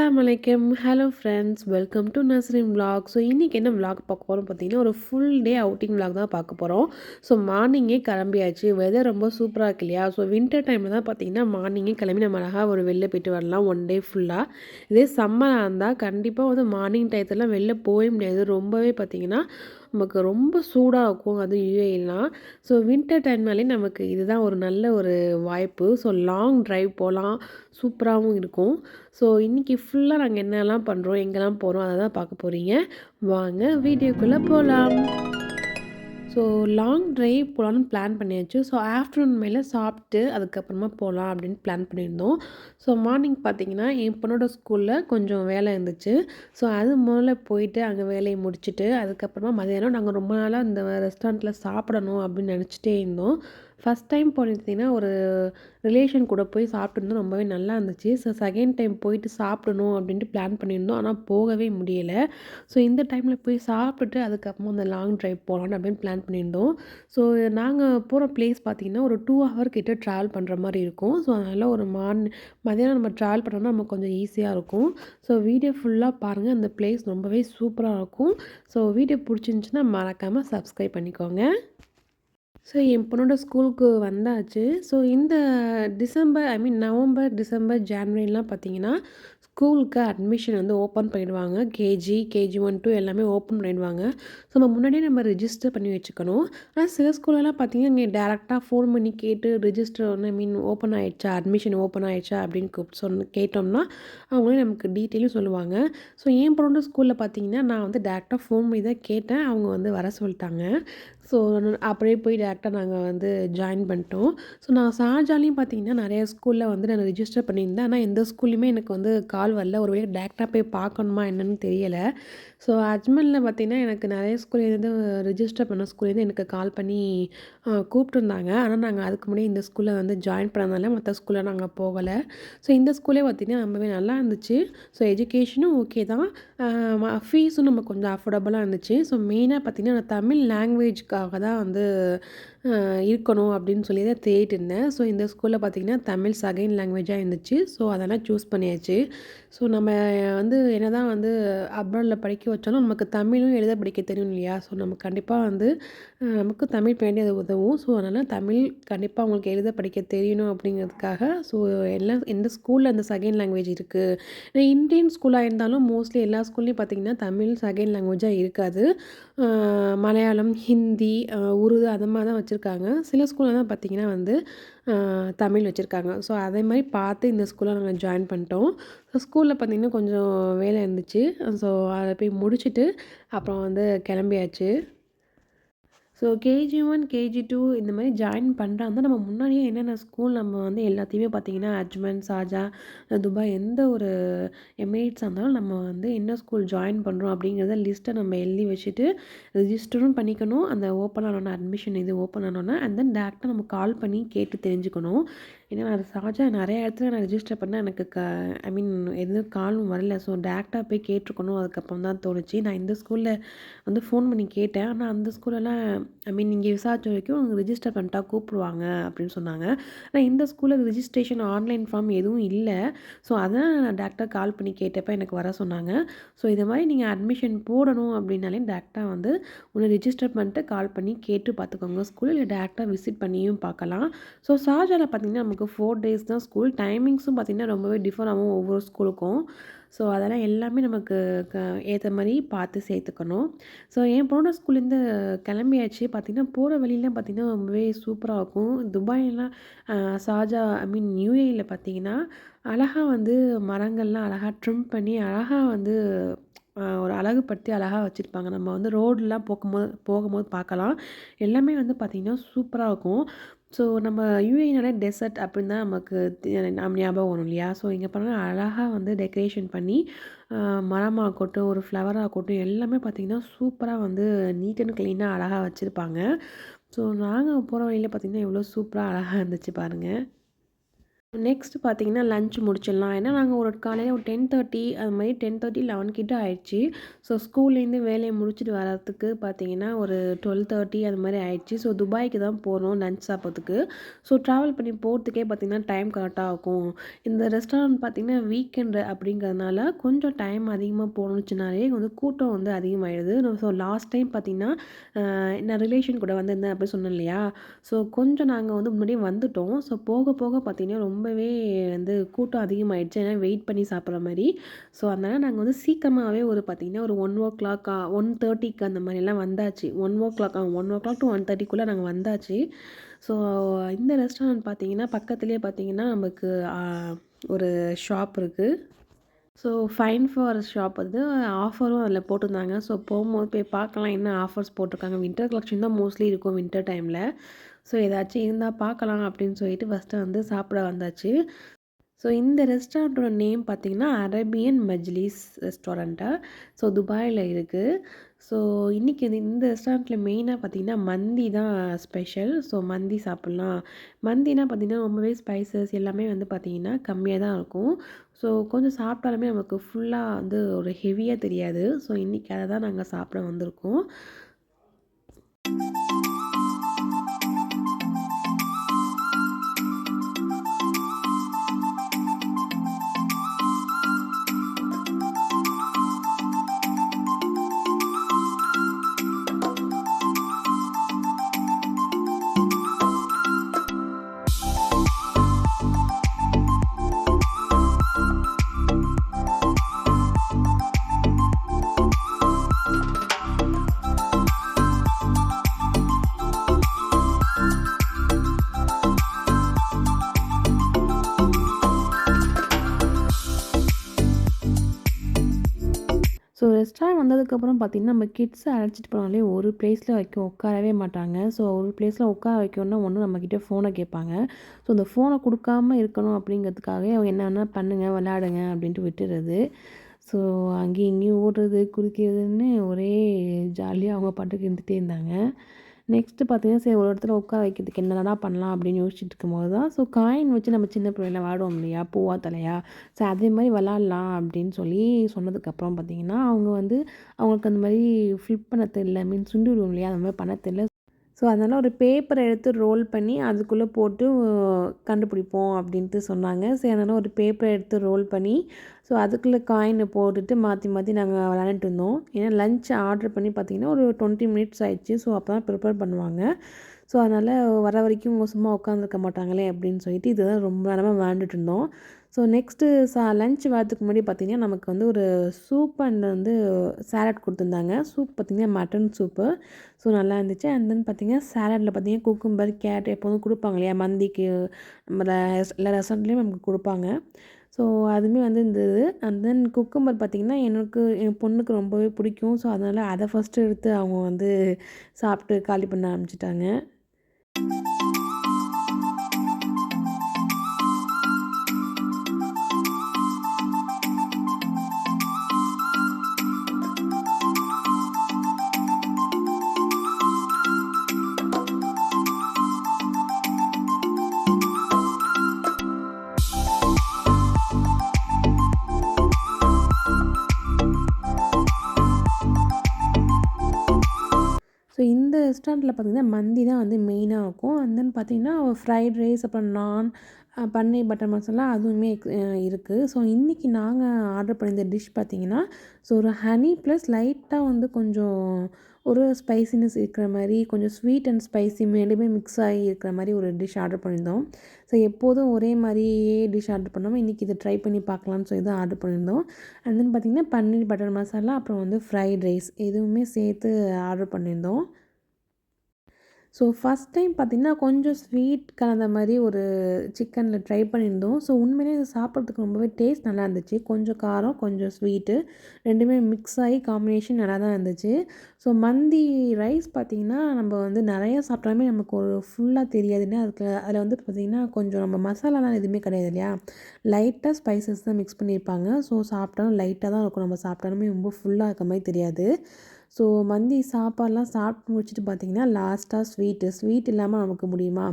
அஸ்ஸலாமு அலைக்கும். Hello friends, welcome to Nasrin vlog. So இன்றைக்கி என்ன விலாக் பார்க்க போகிறோம் பார்த்தீங்கன்னா, ஒரு ஃபுல் டே அவுட்டிங் விலாக் தான் பார்க்க போகிறோம். ஸோ மார்னிங்கே கிளம்பியாச்சு. வெதர் ரொம்ப சூப்பராக இருக்கு இல்லையா? ஸோ வின்டர் டைமில் தான் பார்த்தீங்கன்னா மார்னிங்கே கிளம்பி நம்ம அழகாக ஒரு வெளில போயிட்டு வரலாம் ஒன் டே ஃபுல்லாக. இதே சம்மராக இருந்தால் கண்டிப்பாக வந்து மார்னிங் டயத்துலலாம் வெளில போகவே முடியாது. ரொம்பவே பார்த்தீங்கன்னா நமக்கு ரொம்ப சூடாக இருக்கும், அதுவும் யுஏஇலாம். ஸோ வின்டர் டைம்னாலே நமக்கு இதுதான் ஒரு நல்ல ஒரு வாய்ப்பு. ஸோ லாங் டிரைவ் போகலாம், சூப்பராகவும் இருக்கும். ஸோ இன்றைக்கி ஃபுல்லாக நாங்கள் என்னெல்லாம் பண்ணுறோம், எங்கெல்லாம் போகிறோம் அதை தான் பார்க்க போகிறீங்க. வாங்க வீடியோக்குள்ளே போகலாம். ஸோ லாங் டிரைவ் போகலான்னு பிளான் பண்ணியாச்சு. ஸோ ஆஃப்டர்நூன் மேலே சாப்பிட்டு அதுக்கப்புறமா போகலாம் அப்படின்னு பிளான் பண்ணியிருந்தோம். ஸோ மார்னிங் பார்த்தீங்கன்னா என் பொண்ணோட ஸ்கூலில் கொஞ்சம் வேலை இருந்துச்சு. ஸோ அது முதல்ல போயிட்டு அங்கே வேலையை முடிச்சுட்டு அதுக்கப்புறமா மதியானம் நாங்கள் ரொம்ப நாளாக இந்த ரெஸ்டாரண்ட்டில் சாப்பிடணும் அப்படின்னு நினச்சிட்டே இருந்தோம். ஃபஸ்ட் டைம் போனீங்கன்னா ஒரு ரிலேஷன் கூட போய் சாப்பிட்டுருந்தோம், ரொம்பவே நல்லா இருந்துச்சு. ஸோ செகண்ட் டைம் போயிட்டு சாப்பிடணும் அப்படின்ட்டு பிளான் பண்ணியிருந்தோம், ஆனால் போகவே முடியலை. ஸோ இந்த டைமில் போய் சாப்பிட்டுட்டு அதுக்கப்புறமா அந்த லாங் டிரைவ் போகலான்னு அப்படின்னு பிளான் பண்ணியிருந்தோம். ஸோ நாங்கள் போகிற பிளேஸ் பார்த்திங்கன்னா ஒரு 2 ஹவர் கிட்ட ட்ராவல் பண்ணுற மாதிரி இருக்கும். ஸோ அதனால் ஒரு மதியானம் நம்ம ட்ராவல் பண்ணோம்னா நமக்கு கொஞ்சம் ஈஸியாக இருக்கும். ஸோ வீடியோ ஃபுல்லாக பாருங்கள், அந்த பிளேஸ் ரொம்பவே சூப்பராக இருக்கும். ஸோ வீடியோ பிடிச்சிருந்துச்சின்னா மறக்காமல் சப்ஸ்கிரைப் பண்ணிக்கோங்க. ஸோ என் பொண்ணோட ஸ்கூலுக்கு வந்தாச்சு. ஸோ இந்த நவம்பர், டிசம்பர், ஜான்வரிலாம் பார்த்தீங்கன்னா ஸ்கூலுக்கு அட்மிஷன் வந்து ஓப்பன் பண்ணிடுவாங்க. கேஜி 1, 2 எல்லாமே ஓப்பன் பண்ணிடுவாங்க. ஸோ நம்ம முன்னாடியே நம்ம ரிஜிஸ்டர் பண்ணி வச்சுக்கணும். ஆனால் சில ஸ்கூலெல்லாம் பார்த்தீங்கன்னா இங்கே டேரெக்டாக ஃபோன் பண்ணி கேட்டு ரிஜிஸ்டர் ஓப்பன் ஆயிடுச்சா, அட்மிஷன் ஓப்பன் ஆயிடுச்சா அப்படின்னு கேட்டோம்னா அவங்களே நமக்கு டீட்டெயிலும் சொல்லுவாங்க. ஸோ என் பொண்ணோட ஸ்கூலில் பார்த்தீங்கன்னா நான் வந்து டேரெக்டாக ஃபோன் பண்ணி தான் கேட்டேன். அவங்க வந்து வர சொல்லிட்டாங்க. ஸோ அப்படியே போய் டேரெக்டாக நாங்கள் வந்து ஜாயின் பண்ணிட்டோம். ஸோ நான் ஷார்ஜாலையும் பார்த்தீங்கன்னா நிறைய ஸ்கூலில் வந்து நான் ரிஜிஸ்டர் பண்ணியிருந்தேன். ஆனால் எந்த ஸ்கூல்லையுமே எனக்கு வந்து கால் வரல. ஒரு வேளை டேரெக்டாக போய் பார்க்கணுமா என்னன்னு தெரியலை. ஸோ அஜ்மனில் பார்த்தீங்கன்னா எனக்கு நிறைய ஸ்கூல்லேருந்து ரிஜிஸ்டர் பண்ண ஸ்கூல்லேருந்து எனக்கு கால் பண்ணி கூப்பிட்டுருந்தாங்க. ஆனால் நாங்கள் அதுக்கு முன்னாடி இந்த ஸ்கூலில் வந்து ஜாயின் பண்ணதுனால மற்ற ஸ்கூலில் நாங்கள் போகலை. ஸோ இந்த ஸ்கூலே பார்த்தீங்கன்னா ரொம்பவே நல்லா இருந்துச்சு. ஸோ எஜுகேஷனும் ஓகே தான். ஃபீஸும் நம்ம கொஞ்சம் அஃபோர்டபுளாக இருந்துச்சு. ஸோ மெயினாக பார்த்தீங்கன்னா நான் தமிழ் லாங்குவேஜ்க்காக தான் வந்து இருக்கணும் அப்படின்னு சொல்லி தான் தேடிட்டு இருந்தேன். ஸோ இந்த ஸ்கூலில் பார்த்தீங்கன்னா தமிழ் செகண்ட் லாங்குவேஜாக இருந்துச்சு. ஸோ அதெல்லாம் சூஸ் பண்ணியாச்சு. ஸோ நம்ம வந்து என்ன தான் வந்து அப்ராடில் படிக்க வச்சாலும் நமக்கு தமிழும் எழுத படிக்க தெரியும் இல்லையா? ஸோ நம்ம கண்டிப்பாக வந்து நமக்கு தமிழ் பின்னாடி அது உதவும். ஸோ அதனால் தமிழ் கண்டிப்பாக அவங்களுக்கு எழுத படிக்க தெரியணும் அப்படிங்கிறதுக்காக ஸோ எந்த ஸ்கூலில் அந்த செகண்ட் லாங்குவேஜ் இருக்குது. இந்தியன் ஸ்கூலாக இருந்தாலும் மோஸ்ட்லி எல்லா ஸ்கூல்லையும் பார்த்திங்கன்னா தமிழ் செகண்ட் லாங்குவேஜாக இருக்காது. மலையாளம், ஹிந்தி, உருது அது மாதிரி தான் வச்சுருக்காங்க. சில ஸ்கூலில் தான் பார்த்திங்கன்னா வந்து தமிழ் வச்சுருக்காங்க. ஸோ அதே மாதிரி பார்த்து இந்த ஸ்கூலில் நாங்கள் ஜாயின் பண்ணிட்டோம். ஸோ ஸ்கூலில் பார்த்திங்கன்னா கொஞ்சம் வேலை இருந்துச்சு. ஸோ அதை போய் முடிச்சுட்டு அப்புறம் வந்து கிளம்பியாச்சு. ஸோ கேஜி 1, கேஜி 2 இந்த மாதிரி ஜாயின் பண்ணுறாங்க. நம்ம முன்னாடியே என்னென்ன ஸ்கூல் நம்ம வந்து எல்லாத்தையுமே பார்த்திங்கன்னா அஜ்மன், ஷார்ஜா, துபாய் எந்த ஒரு எமிரேட்ஸாக இருந்தாலும் நம்ம வந்து என்ன ஸ்கூல் ஜாயின் பண்ணுறோம் அப்படிங்கிறத லிஸ்ட்டை நம்ம எழுதி வச்சுட்டு ரிஜிஸ்டரும் பண்ணிக்கணும். அந்த ஓப்பன் ஆனோன்னா அட்மிஷன் இது ஓப்பன் ஆனோன்னா அண்ட் தென் டேரெக்டாக நம்ம கால் பண்ணி கேட்டு தெரிஞ்சுக்கணும். ஏன்னா நான் ஷார்ஜா நிறைய இடத்துல நான் ரிஜிஸ்டர் பண்ணேன், எனக்கு எதுவும் காலும் வரல. ஸோ டேரெக்டாக போய் கேட்டிருக்கணும். அதுக்கப்புறம் தான் தோணுச்சு. நான் இந்த ஸ்கூலில் வந்து ஃபோன் பண்ணி கேட்டேன். ஆனால் அந்த ஸ்கூலெல்லாம் இங்கே விசாரிச்ச வரைக்கும் அவங்க ரிஜிஸ்டர் பண்ணிட்டா கூப்பிடுவாங்க அப்படின்னு சொன்னாங்க. ஆனால் இந்த ஸ்கூலில் ரிஜிஸ்ட்ரேஷன் ஆன்லைன் ஃபார்ம் எதுவும் இல்லை. ஸோ அதான் நான் டேரெக்டாக கால் பண்ணி கேட்டப்போ எனக்கு வர சொன்னாங்க. ஸோ இது மாதிரி நீங்கள் அட்மிஷன் போடணும் அப்படின்னாலே டேரெக்டாக வந்து ஒன்று ரிஜிஸ்டர் பண்ணிட்டு கால் பண்ணி கேட்டு பார்த்துக்கோங்க ஸ்கூல், இல்லை டேரெக்டாக விசிட் பண்ணியும் பார்க்கலாம். ஸோ ஷார்ஜாவில் பார்த்திங்கன்னா நமக்கு 4 days தான் ஸ்கூல். டைமிங்ஸும் பார்த்திங்கன்னா ரொம்பவே டிஃபர் ஆகும் ஒவ்வொரு ஸ்கூலுக்கும். ஸோ அதெல்லாம் எல்லாமே நமக்கு ஏற்ற மாதிரி பார்த்து சேர்த்துக்கணும். ஸோ என் பொண்ணோட ஸ்கூல்லேருந்து கிளம்பியாச்சு. பார்த்திங்கன்னா போகிற வழியிலாம் பார்த்திங்கன்னா ரொம்பவே சூப்பராக இருக்கும். துபாய்லாம் ஷார்ஜா யுஏஇயில் பார்த்திங்கன்னா அழகாக வந்து மரங்கள்லாம் அழகாக ட்ரிம் பண்ணி அழகாக வந்து ஒரு அழகுபடுத்தி அழகாக வச்சுருப்பாங்க. நம்ம வந்து ரோடெலாம் போகும்போது பார்க்கலாம். எல்லாமே வந்து பார்த்திங்கன்னா சூப்பராக இருக்கும். ஸோ நம்ம யுஏஇனாலே டெசர்ட் அப்படின்னு தான் நமக்கு ஞாபகம் வரும் இல்லையா? ஸோ இங்கே பாருங்க அழகாக வந்து டெக்கரேஷன் பண்ணி மரமாகட்டும், ஒரு ஃப்ளவராகட்டும் எல்லாமே பார்த்திங்கன்னா சூப்பராக வந்து நீட் அண்ட் க்ளீனாக அழகாக வச்சுருப்பாங்க. ஸோ நாங்கள் போகிற வழியில் பார்த்திங்கன்னா எவ்வளோ சூப்பராக அழகாக இருந்துச்சு பாருங்கள். நெக்ஸ்ட் பார்த்தீங்கன்னா, லஞ்ச் முடிச்சிடலாம். ஏன்னா, நாங்க ஒரு காலையில ஒரு 10:30 அது மாரி 10:30, 11 கிட்ட ஆயிடுச்சு. ஸோ, ஸ்கூல்லேருந்து வேலைய முடிச்சுட்டு வரதுக்கு பார்த்தீங்கன்னா, ஒரு 12:30 அது மாரி ஆயிடுச்சு. ஸோ, துபாய்க்கு தான் போறோம் லஞ்ச் சாப்பிட்றதுக்கு. ஸோ, ட்ராவல் பண்ணி போறதுக்கே பார்த்தீங்கன்னா, டைம் கரெக்ட்டா ஆகும். இந்த ரெஸ்டாரண்ட் பார்த்தீங்கன்னா, வீக்கெண்டு அப்படிங்கிறதுனால கொஞ்சம் டைம் அதிகமா போணுச்சுனாலே வந்து கூட்டம் வந்து அதிகமாயிடுது. ஸோ, லாஸ்ட் டைம் பார்த்தீங்கன்னா, நான் ரிலேஷன் கூட வந்திருந்தேன் அப்படி சொன்னேன் இல்லையா? ஸோ, கொஞ்சம் நாங்க வந்து முன்னாடியே வந்துட்டோம். ஸோ, போக போக பார்த்தீங்கன்னா, ரொம்பவே வந்து கூட்டம் அதிகமாயிடுச்சு. ஏன்னா வெயிட் பண்ணி சாப்பிட்ற மாரி. ஸோ, அதனால நாங்க வந்து சீக்கிரமாவே ஒரு பார்த்தீங்கன்னா, ஒரு 1:00 1:30க்கு அந்த மாரிலாம் வந்தாச்சு. 1:00 to 1:30க்குள்ள நாங்க வந்தாச்சு. ஸோ, இந்த ரெஸ்டாரண்ட் பார்த்தீங்கன்னா, பக்கத்திலேயே பார்த்தீங்கன்னா, நமக்கு ஒரு ஷாப் இருக்கு. ஸோ, ஃபைன் ஃபாரஸ்ட் ஷாப் வந்து ஆஃபரும் அதில போட்டிருந்தாங்க. ஸோ, போம்போது போய் பார்க்கலாம் என்ன ஆஃபர்ஸ் போட்டிருக்காங்க. வின்டர் கலெக்ஷன் தான் மோஸ்ட்லி இருக்கும் வின்டர் டைமில. ஸோ, ஏதாச்சும் இருந்தா பார்க்கலாம் அப்படின்னு சொல்லிட்டு ஃபஸ்ட்டு வந்து சாப்பிட வந்தாச்சு. ஸோ, இந்த ரெஸ்டாரண்ட்டோட நேம் பார்த்தீங்கன்னா, அரேபியன் மஜ்லிஸ் ரெஸ்டாரண்ட்டா. ஸோ, துபாயில இருக்கு. ஸோ, இன்னைக்கு இந்த ரெஸ்டாரண்ட்ல மெயினா பார்த்தீங்கன்னா, மந்தி தான் ஸ்பெஷல். ஸோ, மந்தி சாப்பிட்லாம். மந்தினா பார்த்தீங்கன்னா, ரொம்பவே ஸ்பைசஸ் எல்லாமே வந்து பார்த்தீங்கன்னா, கம்மியா தான் இருக்கும். ஸோ, கொஞ்சம் சாப்பிட்டாலுமே நமக்கு ஃபுல்லா வந்து ஒரு ஹெவியா தெரியாது. ஸோ, இன்னைக்கு அத தான் நாங்க சாப்பிட வந்திருக்கோம். ஸோ ரெஸ்டாரண்ட் வந்ததுக்கப்புறம் பார்த்தீங்கன்னா, நம்ம கிட்ஸ அழைச்சிட்டு போனாலே ஒரு பிளேஸ்ல உட்காரவே மாட்டாங்க. ஸோ ஒரு பிளேஸ்ல உட்கார வைக்கணும்னா ஒண்ணு நம்மகிட்ட ஃபோன கேட்பாங்க. ஸோ அந்த ஃபோன குடுக்காம இருக்கணும் அப்படிங்கிறதுக்காகவே அவங்க என்ன வேணா பண்ணுங்க, விளையாடுங்க அப்படின்ட்டு விட்டுறது. ஸோ அங்கேயும் இங்கேயும் ஓடுறது, குதிக்கிறதுன்னு ஒரே ஜாலியா அவங்க பாட்டுக்கு இருந்துட்டே இருந்தாங்க. நெக்ஸ்ட்டு பார்த்தீங்கன்னா, சரி ஒரு இடத்துல உட்கார வைக்கிறதுக்கு என்னடா பண்ணலாம் அப்படின்னு யோசிச்சுட்டு இருக்கும்போது தான், ஸோ காயின் வச்சு நம்ம சின்ன பிள்ளைல விளையாடுவோம் இல்லையா? பூவா தலையா? ஸோ அதே மாரி விளாட்லாம் அப்படின்னு சொல்லி சொன்னதுக்கப்புறம் பார்த்தீங்கன்னா, அவங்க வந்து அவங்களுக்கு அந்த மாரி ஃப்ளிப் பண்ண தெரியல. மீன்ஸ் சுண்டி விடுவோம் இல்லையா? அந்த மாரி பண்ண தெரியல. ஸோ, அதனால ஒரு பேப்பர எடுத்து ரோல் பண்ணி அதுக்குள்ள போட்டு கண்டுபிடிப்போம் அப்படின்ட்டு சொன்னாங்க. சரி அதனால ஒரு பேப்பர எடுத்து ரோல் பண்ணி, ஸோ அதுக்குள்ள காயின போட்டுட்டு மாத்தி மாத்தி நாங்க விளையாண்டுட்டு இருந்தோம். ஏன்னா லஞ்ச் ஆர்டர் பண்ணி பார்த்தீங்கன்னா, ஒரு 20 மினிட்ஸ் ஆயிடுச்சு. ஸோ, அப்பதான் ப்ரிப்பேர் பண்ணுவாங்க. ஸோ, அதனால வர வரைக்கும் இவங்க சும்மா உட்காந்துருக்க மாட்டாங்களே அப்படின்னு சொல்லிட்டு இதுதான் ரொம்ப நேரமா விளையாண்டுட்டு இருந்தோம். ஸோ, நெக்ஸ்ட்டு லஞ்ச் வரதுக்கு முன்னாடி பார்த்தீங்கன்னா, நமக்கு வந்து ஒரு சூப் அண்ட் வந்து சாலட் குடுத்துருந்தாங்க. சூப் பார்த்தீங்கன்னா, மட்டன் சூப்பு. ஸோ, நல்லா இருந்துச்சு. அண்ட் தென் பார்த்தீங்கன்னா, சாலட்ல பார்த்தீங்கன்னா, குக்கும்பர், கேரட் எப்போதும் குடுப்பாங்க இல்லையா? மந்திக்கு நம்ம எல்லா ரெஸ்டாரண்ட்லேயும் நமக்கு குடுப்பாங்க. ஸோ, அதுவுமே வந்து இருந்தது. அண்ட் தென் குக்கும்பர் பார்த்தீங்கன்னா, என் பொண்ணுக்கு ரொம்பவே பிடிக்கும். ஸோ, அதனால அத ஃபர்ஸ்ட்டு எடுத்து அவங்க வந்து சாப்பிட்டு காலி பண்ண ஆரம்பிச்சுட்டாங்க. ஸோ இந்த ரெஸ்டாரண்ட்டில பார்த்தீங்கன்னா, மந்தி தான் வந்து மெயினா இருக்கும். அண்ட் தென் பார்த்தீங்கன்னா, ஃப்ரைட் ரைஸ், அப்புறம் நான், பன்னீர் பட்டர் மசாலா அதுவுமே இருக்கு. ஸோ இன்னைக்கு நாங்க ஆர்டர் பண்ணியிருந்த டிஷ் பார்த்தீங்கன்னா, ஸோ ஒரு ஹனி ப்ளஸ் லைட்டா வந்து கொஞ்சம் ஒரு ஸ்பைசினஸ் இருக்கிற மாரி, கொஞ்சம் ஸ்வீட் அண்ட் ஸ்பைசி 2மே மிக்ஸ் ஆகி இருக்கிற மாரி ஒரு டிஷ் ஆர்டர் பண்ணியிருந்தோம். ஸோ எப்போதும் ஒரே மாரியே டிஷ் ஆர்டர் பண்ணாம, இன்னைக்கு இத ட்ரை பண்ணி பார்க்கலான்னு சொல்லி தான் ஆர்டர் பண்ணியிருந்தோம். அண்ட் தென் பார்த்தீங்கன்னா, பன்னீர் பட்டர் மசாலா, அப்புறம் வந்து ஃப்ரைட் ரைஸ் இதுவுமே சேர்த்து ஆர்டர் பண்ணியிருந்தோம். ஸோ ஃபஸ்ட் டைம் பார்த்தீங்கன்னா, கொஞ்சம் ஸ்வீட் கலந்த மாரி ஒரு சிக்கன்ல ட்ரை பண்ணியிருந்தோம். ஸோ உண்மையிலேயே இது சாப்பிட்றதுக்கு ரொம்பவே டேஸ்ட் நல்லா இருந்துச்சு. கொஞ்சம் காரம், கொஞ்சம் ஸ்வீட்டு 2மே மிக்ஸ் ஆகி காம்பினேஷன் நல்லா தான் இருந்துச்சு. ஸோ மந்தி ரைஸ் பார்த்தீங்கன்னா, நம்ம வந்து நெறையா சாப்பிட்டாலுமே நமக்கு ஒரு ஃபுல்லா தெரியாதுன்னா, அதில வந்து பார்த்தீங்கன்னா, கொஞ்சம் நம்ம மசாலாலாம் எதுவுமே கிடையாது இல்லையா? லைட்டா ஸ்பைசஸ் தான் மிக்ஸ் பண்ணியிருப்பாங்க. ஸோ சாப்பிட்டாலும் லைட்டா தான் இருக்கும். நம்ம சாப்பிட்டாலுமே ரொம்ப ஃபுல்லா இருக்க மாரி தெரியாது. ஸோ மந்தி சாப்பாடுலாம் சாப்பிட்டு முடிச்சுட்டு பார்த்தீங்கன்னா, லாஸ்ட்டா ஸ்வீட் இல்லாம நமக்கு முடியுமா?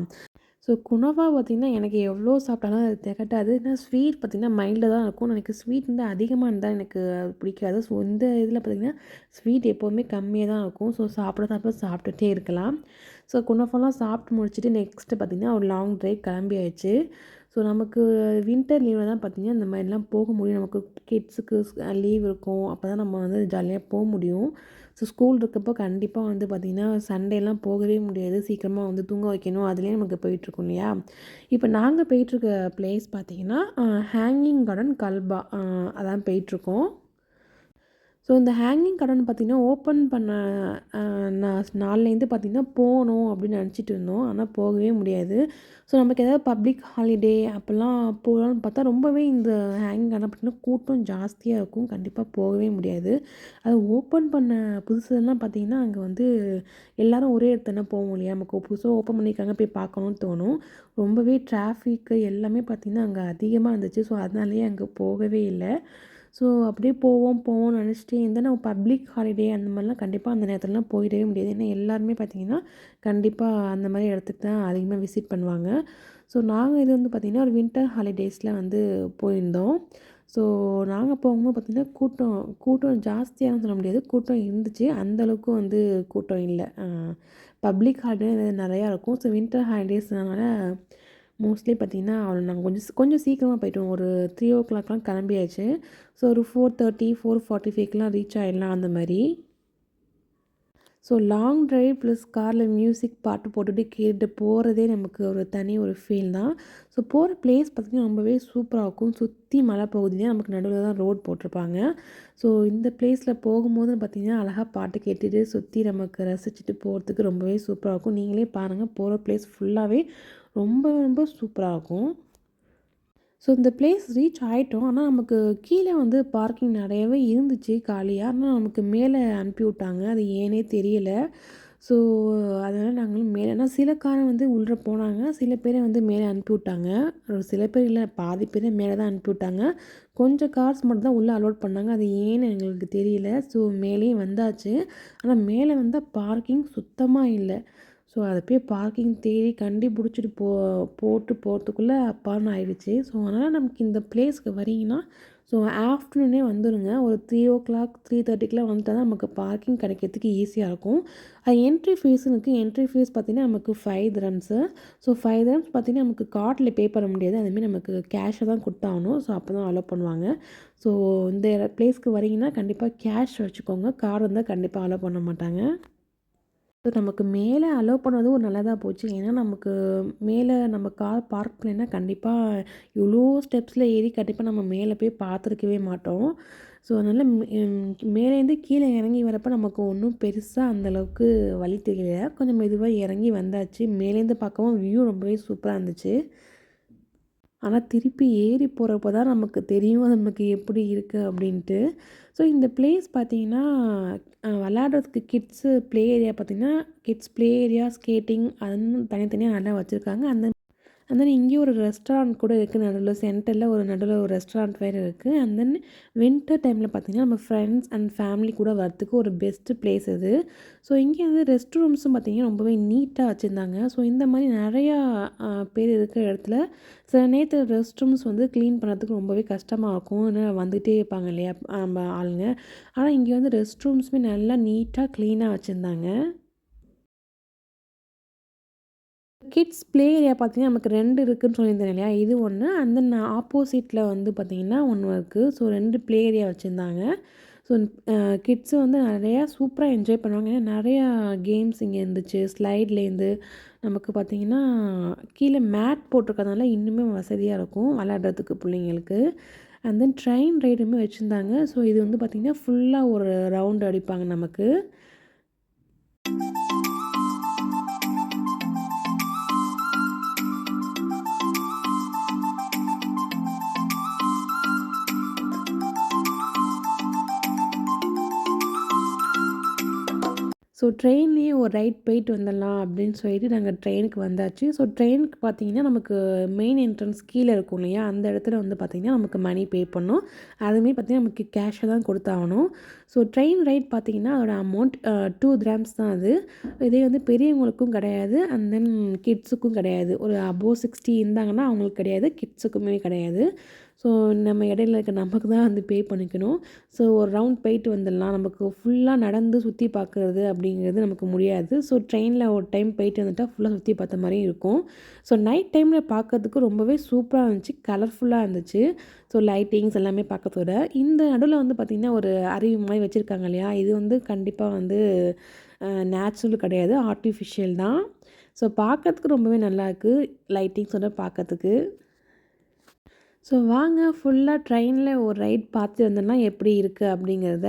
ஸோ குணவா பார்த்திங்கன்னா, எனக்கு எவ்வளோ சாப்பிட்டாலும் அது திகட்டாது. ஏன்னா ஸ்வீட் பார்த்திங்கன்னா மைல்டாக தான் இருக்கும். எனக்கு ஸ்வீட் வந்து அதிகமாக இருந்தால் எனக்கு பிடிக்காது. ஸோ இந்த இதில் பார்த்திங்கன்னா, ஸ்வீட் எப்போவுமே கம்மியாக தான் இருக்கும். ஸோ சாப்பிட்டுட்டே இருக்கலாம். ஸோ குணாஃபாலாம் சாப்பிட்டு முடிச்சுட்டு நெக்ஸ்ட்டு பார்த்திங்கன்னா, ஒரு லாங் ட்ரைவ் கிளம்பியாச்சு. ஸோ நமக்கு வின்டர் லீவில் தான் பார்த்திங்கன்னா, இந்த மாதிரிலாம் போக முடியும். நமக்கு கிட்ஸுக்கு லீவ் இருக்கும். அப்போ தான் நம்ம வந்து ஜாலியாக முடியும். ஸோ ஸ்கூல் இருக்கப்போ கண்டிப்பாக வந்து பார்த்திங்கன்னா, சண்டேலாம் போகவே முடியாது. சீக்கிரமாக வந்து தூங்க வைக்கணும். அதுலேயே நமக்கு போயிட்டுருக்கும் இல்லையா? இப்போ நாங்கள் போயிட்டுருக்க பிளேஸ் பார்த்திங்கன்னா, ஹேங்கிங் கார்டன் கல்பா அதான் போயிட்டுருக்கோம். ஸோ இந்த ஹேங்கிங் கார்டன் பார்த்திங்கன்னா, ஓப்பன் பண்ண நாள்லேருந்து பார்த்திங்கன்னா போகணும் அப்படின்னு நினச்சிட்டு இருந்தோம். ஆனால் போகவே முடியாது. ஸோ நமக்கு ஏதாவது பப்ளிக் ஹாலிடே அப்போல்லாம் போகலான்னு பார்த்தா ரொம்பவே இந்த ஹேங்கிங் கார்டன் பார்த்திங்கன்னா கூட்டம் ஜாஸ்தியாக இருக்கும். கண்டிப்பாக போகவே முடியாது. அது ஓப்பன் பண்ண புதுசுலலாம் பார்த்திங்கன்னா, அங்கே வந்து எல்லோரும் ஒரே இடத்துல போவோம் இல்லையா? நமக்கு புதுசாக ஓப்பன் பண்ணியிருக்காங்க போய் பார்க்கணுன்னு தோணும். ரொம்பவே டிராஃபிக்கு எல்லாமே பார்த்திங்கன்னா அங்கே அதிகமாக இருந்துச்சு. ஸோ அதனாலேயே அங்கே போகவே இல்லை. ஸோ அப்படியே போவோம்னு நினச்சிட்டே இருந்தேன். நான் பப்ளிக் ஹாலிடே அந்த மாதிரிலாம் கண்டிப்பாக அந்த நேரத்துலலாம் போயிடவே முடியாது. ஏன்னா எல்லாருமே பார்த்திங்கன்னா, கண்டிப்பாக அந்த மாதிரி இடத்துக்கு தான் அதிகமாக விசிட் பண்ணுவாங்க. ஸோ நாங்கள் இது வந்து பார்த்திங்கன்னா, ஒரு வின்டர் ஹாலிடேஸில் வந்து போயிருந்தோம். ஸோ நாங்கள் போகும்போது பார்த்திங்கன்னா, கூட்டம் ஜாஸ்தியானு சொல்ல முடியாது. கூட்டம் இருந்துச்சு. அந்தளவுக்கு வந்து கூட்டம் இல்லை. பப்ளிக் ஹாலிடே நிறையா இருக்கும். ஸோ வின்டர் ஹாலிடேஸ்னால மோஸ்ட்லி பார்த்திங்கன்னா, நாங்கள் கொஞ்சம் சீக்கிரமாக போயிட்டோம். ஒரு 3:00 கிளம்பியாச்சு. ஸோ ஒரு 4:30, 4:45க்கெலாம் ரீச் ஆகிடலாம் அந்த மாதிரி. ஸோ லாங் ட்ரைவ் ப்ளஸ் காரில் மியூசிக் பாட்டு போட்டுட்டு கேட்டுட்டு போகிறதே நமக்கு ஒரு தனி ஒரு ஃபீல் தான். ஸோ போகிற பிளேஸ் பார்த்திங்கன்னா ரொம்பவே சூப்பராக இருக்கும். சுற்றி மலை பகுதியாக நமக்கு நடுவில் தான் ரோட் போட்டிருப்பாங்க. ஸோ இந்த பிளேஸில் போகும்போது பார்த்திங்கன்னா அழகாக பாட்டு கேட்டுட்டு சுற்றி நமக்கு ரசிச்சுட்டு போகிறதுக்கு ரொம்பவே சூப்பராக இருக்கும். நீங்களே பாருங்கள், போகிற பிளேஸ் ஃபுல்லாகவே ரொம்ப ரொம்ப சூப்பராக இருக்கும். ஸோ இந்த பிளேஸ் ரீச் ஆகிட்டோம். ஆனால் நமக்கு கீழே வந்து பார்க்கிங் நிறையவே இருந்துச்சு காலியாக. ஆனால் நமக்கு மேலே அனுப்பி விட்டாங்க. அது ஏனே தெரியல. ஸோ அதனால் நாங்களும் மேலே, ஆனால் சில காரை வந்து உள்ளே போனாங்க. சில பேரை வந்து மேலே அனுப்பி விட்டாங்க. சில பேர் இல்லை, பாதி பேரை மேலே தான் அனுப்பி விட்டாங்க. கொஞ்சம் கார்ஸ் மட்டும் தான் உள்ளே அலோட் பண்ணாங்க. அது ஏன்னு எங்களுக்கு தெரியல. ஸோ மேலேயும் வந்தாச்சு. ஆனால் மேலே வந்தால் பார்க்கிங் சுத்தமாக இல்லை. ஸோ அதை போய் பார்க்கிங் தேடி கண்டுபிடிச்சிட்டு போட்டு போகிறதுக்குள்ளே அப்பான்னு ஆயிடுச்சு. ஸோ அதனால் நமக்கு இந்த பிளேஸ்க்கு வரீங்கன்னா, ஸோ ஆஃப்டர்நூனே வந்துடுங்க. ஒரு 3:00, 3:30க்கெலாம் வந்துட்டால் தான் நமக்கு பார்க்கிங் கிடைக்கிறதுக்கு ஈஸியாக இருக்கும். அது என்ட்ரி ஃபீஸும் இருக்குது. என்ட்ரி ஃபீஸ் பார்த்திங்கன்னா நமக்கு 5 திரம்ஸு. ஸோ 5 திரம்ஸ் பார்த்திங்கன்னா நமக்கு கார்டில் பே பண்ண முடியாது. அதுமாரி நமக்கு கேஷை தான் கொடுத்தாகணும். ஸோ அப்போ தான் அலோவ் பண்ணுவாங்க. ஸோ இந்த பிளேஸ்க்கு வரீங்கன்னா கண்டிப்பாக கேஷ் வச்சுக்கோங்க. கார்டு இருந்தால் கண்டிப்பாக அலோவ் பண்ண மாட்டாங்க. ஸோ நமக்கு மேலே அலோவ் பண்ணது ஒரு நல்லதாக போச்சு. ஏன்னா நமக்கு மேலே நம்ம கார் பார்க் பண்ணலைன்னா கண்டிப்பாக இவ்வளோ ஸ்டெப்ஸில் ஏறி கண்டிப்பாக நம்ம மேலே போய் பார்த்துருக்கவே மாட்டோம். ஸோ அதனால் மேலேருந்து கீழே இறங்கி வரப்போ நமக்கு ஒன்றும் பெருசாக அந்தளவுக்கு வழி தெரியல. கொஞ்சம் மெதுவாக இறங்கி வந்தாச்சு. மேலேருந்து பார்க்கவும் வியூ ரொம்பவே சூப்பராக இருந்துச்சு. ஆனால் திருப்பி ஏறி போகிறப்ப தான் நமக்கு தெரியும் நமக்கு எப்படி இருக்குது அப்படின்ட்டு. ஸோ இந்த பிளேஸ் பார்த்திங்கன்னா, விளையாடுறதுக்கு கிட்ஸு ப்ளே ஏரியா பார்த்திங்கன்னா, கிட்ஸ் ப்ளே ஏரியா, ஸ்கேட்டிங் அதுன்னு தனித்தனியாக நல்லா வச்சுருக்காங்க. அண்ட் தென் இங்கேயும் ஒரு ரெஸ்டாரண்ட் கூட இருக்குது. நடுவில் ஒரு ரெஸ்டாரண்ட் வேறு இருக்குது. அண்ட் தென் வின்டர் டைமில் பார்த்திங்கன்னா, நம்ம ஃப்ரெண்ட்ஸ் அண்ட் ஃபேமிலி கூட வரத்துக்கு ஒரு பெஸ்ட்டு பிளேஸ் இது. ஸோ இங்கே வந்து ரெஸ்ட் ரூம்ஸும் பார்த்திங்கன்னா ரொம்பவே நீட்டாக வச்சுருந்தாங்க. ஸோ இந்த மாதிரி நிறையா பேர் இருக்கிற இடத்துல சில நேரத்தில் ரெஸ்ட் ரூம்ஸ் வந்து க்ளீன் பண்ணுறதுக்கு ரொம்பவே கஷ்டமாக இருக்கும். ஏன்னா வந்துகிட்டே இருப்பாங்க இல்லையா நம்ம ஆளுங்க. ஆனால் இங்கே வந்து ரெஸ்ட் ரூம்ஸுமே நல்லா நீட்டாக க்ளீனாக வச்சுருந்தாங்க. கிட்ஸ் ப்ளே ஏரியா பார்த்தீங்கன்னா, நமக்கு 2 இருக்குன்னு சொல்லியிருந்தேன் இல்லையா? இது ஒண்ணு. அண்ட் தென் ஆப்போசிட்ல வந்து பார்த்தீங்கன்னா, 1 இருக்கு. ஸோ 2 ப்ளே ஏரியா வச்சிருந்தாங்க. ஸோ கிட்ஸு வந்து நெறையா சூப்பரா என்ஜாய் பண்ணுவாங்க. ஏன்னா நெறையா கேம்ஸ் இங்கே இருந்துச்சு. ஸ்லைட்லேருந்து நமக்கு பார்த்தீங்கன்னா, கீழ மேட் போட்டிருக்கறதுனால இன்னுமே வசதியா இருக்கும் விளையாடுறதுக்கு பிள்ளைங்களுக்கு. அண்ட் தென் ட்ரெயின் ரைடுமே வச்சிருந்தாங்க. ஸோ இது வந்து பார்த்தீங்கன்னா, ஃபுல்லா ஒரு ரவுண்ட் அடிப்பாங்க நமக்கு. ஸோ ட்ரெயின்லேயே ஒரு ரைட் போயிட்டு வந்துடலாம் அப்படின்னு சொல்லிட்டு நாங்கள் ட்ரெயினுக்கு வந்தாச்சு. ஸோ ட்ரெயினுக்கு பார்த்தீங்கன்னா நமக்கு மெயின் என்ட்ரன்ஸ் கீழே இருக்கும் இல்லையா, அந்த இடத்துல வந்து பார்த்திங்கன்னா நமக்கு மணி பே பண்ணணும். அதுவுமே பார்த்திங்கன்னா நமக்கு கேஷை தான் கொடுத்தாகணும். ஸோ ட்ரெயின் ரைட் பார்த்திங்கன்னா அதோட அமௌண்ட் 2 கிராம்ஸ் தான் அது. இதே வந்து பெரியவங்களுக்கும் கிடையாது, அண்ட் தென் கிட்ஸுக்கும் கிடையாது. ஒரு அபோவ் 60 இருந்தாங்கன்னா அவங்களுக்கு கிடையாது, கிட்ஸுக்குமே கிடையாது. ஸோ நம்ம இடையில இருக்க நமக்கு தான் வந்து பே பண்ணிக்கணும். ஸோ ஒரு ரவுண்ட் போயிட்டு வந்துடலாம். நமக்கு ஃபுல்லாக நடந்து சுற்றி பார்க்குறது அப்படிங்கிறது நமக்கு முடியாது. ஸோ ட்ரெயினில் ஒரு டைம் போயிட்டு வந்துட்டால் ஃபுல்லாக சுற்றி பார்த்த மாதிரியும் இருக்கும். ஸோ நைட் டைமில் பார்க்கறதுக்கு ரொம்பவே சூப்பராக இருந்துச்சு, கலர்ஃபுல்லாக இருந்துச்சு. ஸோ லைட்டிங்ஸ் எல்லாமே பார்க்கறதோட இந்த நடுவில் வந்து பார்த்திங்கன்னா ஒரு அருவி மாதிரி வச்சுருக்காங்க இல்லையா, இது வந்து கண்டிப்பாக வந்து நேச்சுரல் கிடையாது, ஆர்ட்டிஃபிஷியல் தான். ஸோ பார்க்கறதுக்கு ரொம்பவே நல்லாயிருக்கு, லைட்டிங்ஸோட பார்க்கறதுக்கு. ஸோ வாங்க ஃபுல்லாக ட்ரெயினில் ஒரு ரைட் பார்த்துட்டு வந்தோம்னா எப்படி இருக்குது அப்படிங்கிறத.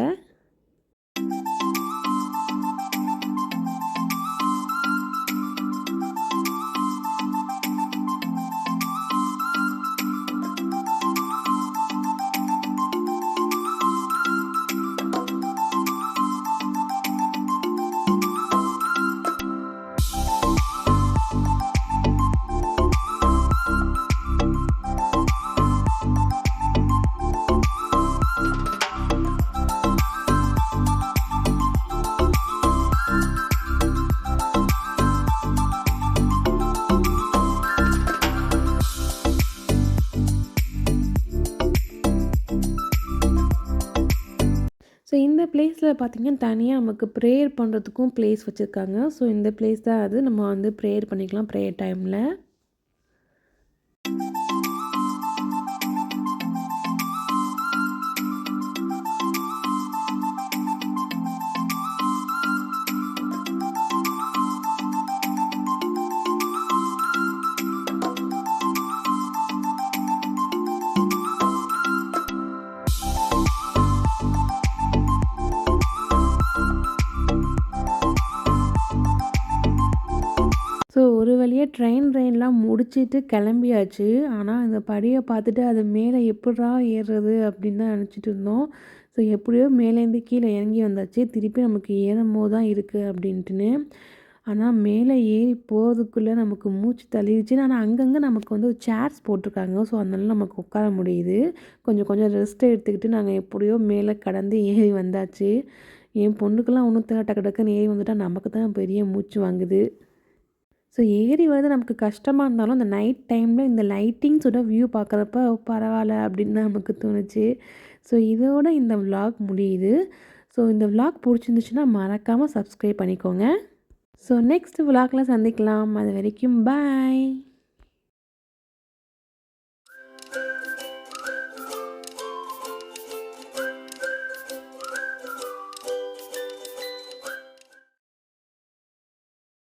ஸோ இந்த பிளேஸில் பார்த்திங்கன்னா தனியாக நமக்கு ப்ரேயர் பண்ணுறதுக்கும் பிளேஸ் வச்சுருக்காங்க. ஸோ இந்த பிளேஸ் தான் அது, நம்ம வந்து ப்ரேயர் பண்ணிக்கலாம் ப்ரேயர் டைமில். ஸோ ஒரு வழியாக ட்ரெயின்லாம் முடிச்சுட்டு கிளம்பியாச்சு. ஆனால் இந்த படியை பார்த்துட்டு அது மேலே எப்புட்றா ஏறுறது அப்படின்னு தான் நினச்சிட்டு இருந்தோம். ஸோ எப்படியோ மேலேருந்து கீழே இறங்கி வந்தாச்சு. திருப்பி நமக்கு ஏறும்போது தான் இருக்குது அப்படின்ட்டுன்னு. ஆனால் மேலே ஏறி போகிறதுக்குள்ளே நமக்கு மூச்சு தள்ளிடுச்சு. ஆனால் அங்கங்கே நமக்கு வந்து சேர்ஸ் போட்டிருக்காங்க. ஸோ அதனால நமக்கு உட்கார முடியுது. கொஞ்சம் கொஞ்சம் ரெஸ்ட் எடுத்துக்கிட்டு நாங்கள் எப்படியோ மேலே கடந்து ஏறி வந்தாச்சு. என் பொண்ணுக்கெல்லாம் ஒன்றும் டக்கு டக்குன்னு ஏறி வந்துட்டால் நமக்கு தான் பெரிய மூச்சு வாங்குது. ஸோ ஏறி வரது நமக்கு கஷ்டமாக இருந்தாலும் அந்த நைட் டைமில் இந்த லைட்டிங்ஸோட வியூ பார்க்குறப்ப பரவாயில்ல அப்படின்னு தான் நமக்கு தோணுச்சு. ஸோ இதோட இந்த விலாக் முடியுது. ஸோ இந்த விலாக் பிடிச்சிருந்துச்சுன்னா மறக்காமல் சப்ஸ்கிரைப் பண்ணிக்கோங்க. ஸோ நெக்ஸ்ட் விலாகில் சந்திக்கலாம். அது வரைக்கும் பாய்.